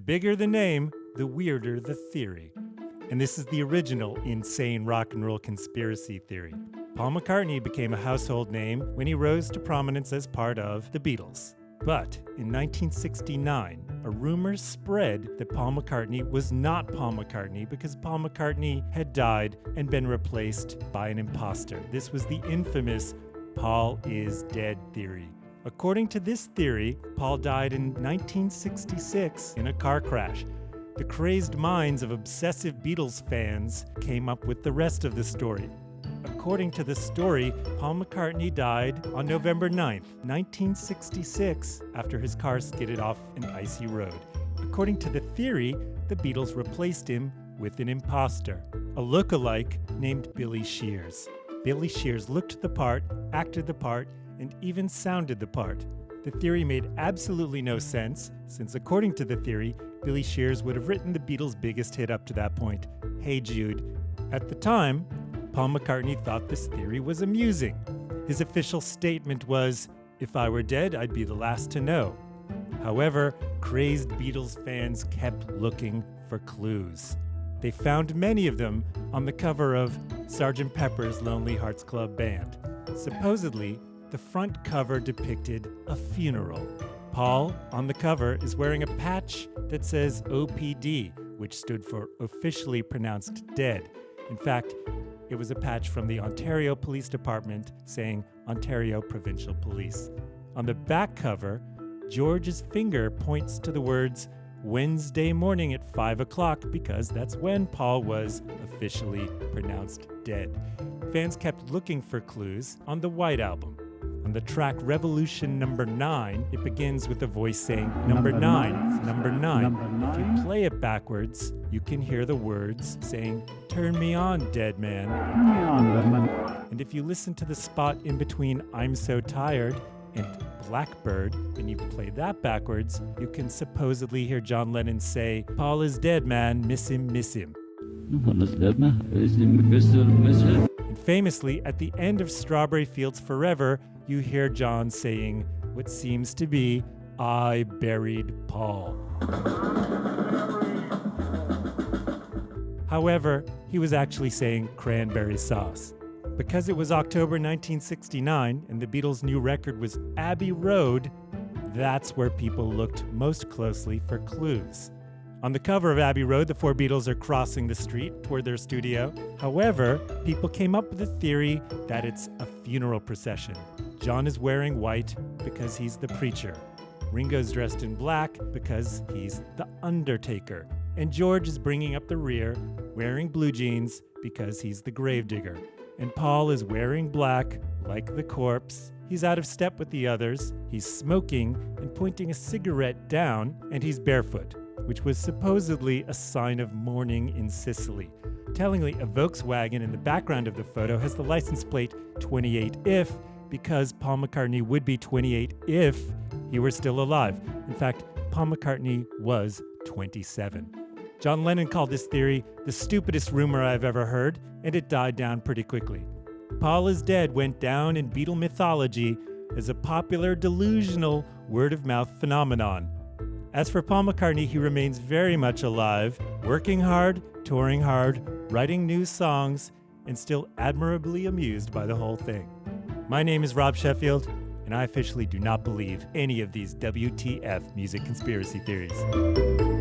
bigger the name, the weirder the theory. And this is the original insane rock and roll conspiracy theory. Paul McCartney became a household name when he rose to prominence as part of the Beatles. But in 1969, a rumor spread that Paul McCartney was not Paul McCartney because Paul McCartney had died and been replaced by an imposter. This was the infamous Paul is dead theory. According to this theory, Paul died in 1966 in a car crash. The crazed minds of obsessive Beatles fans came up with the rest of the story. According to the story, Paul McCartney died on November 9th, 1966, after his car skidded off an icy road. According to the theory, the Beatles replaced him with an imposter, a look-alike named Billy Shears. Billy Shears looked the part, acted the part, and even sounded the part. The theory made absolutely no sense, since according to the theory, Billy Shears would have written the Beatles' biggest hit up to that point, Hey Jude. At the time, Paul McCartney thought this theory was amusing. His official statement was, "If I were dead, I'd be the last to know." However, crazed Beatles fans kept looking for clues. They found many of them on the cover of Sgt. Pepper's Lonely Hearts Club Band. Supposedly, the front cover depicted a funeral. Paul, on the cover, is wearing a patch that says OPD, which stood for Officially Pronounced Dead. In fact, it was a patch from the Ontario Police Department saying Ontario Provincial Police. On the back cover, George's finger points to the words Wednesday morning at 5 o'clock because that's when Paul was officially pronounced dead. Fans kept looking for clues on the White Album. On the track Revolution Number 9, it begins with a voice saying, Number 9, Number 9. If you play it backwards, you can hear the words saying, Turn me on, dead man. And if you listen to the spot in between I'm So Tired and Blackbird, and you play that backwards, you can supposedly hear John Lennon say, Paul is dead, man, miss him, miss him. And famously, at the end of Strawberry Fields Forever, you hear John saying what seems to be, I buried Paul. However, he was actually saying cranberry sauce. Because it was October 1969 and the Beatles' new record was Abbey Road, that's where people looked most closely for clues. On the cover of Abbey Road, the four Beatles are crossing the street toward their studio. However, people came up with the theory that it's a funeral procession. John is wearing white because he's the preacher. Ringo's dressed in black because he's the undertaker. And George is bringing up the rear, wearing blue jeans because he's the gravedigger. And Paul is wearing black, like the corpse. He's out of step with the others, he's smoking and pointing a cigarette down, and he's barefoot, which was supposedly a sign of mourning in Sicily. Tellingly, a Volkswagen in the background of the photo has the license plate 28if, because Paul McCartney would be 28 if he were still alive. In fact, Paul McCartney was 27. John Lennon called this theory the stupidest rumor I've ever heard, and it died down pretty quickly. Paul is dead went down in Beatle mythology as a popular delusional word-of-mouth phenomenon. As for Paul McCartney, he remains very much alive, working hard, touring hard, writing new songs, and still admirably amused by the whole thing. My name is Rob Sheffield, and I officially do not believe any of these WTF music conspiracy theories.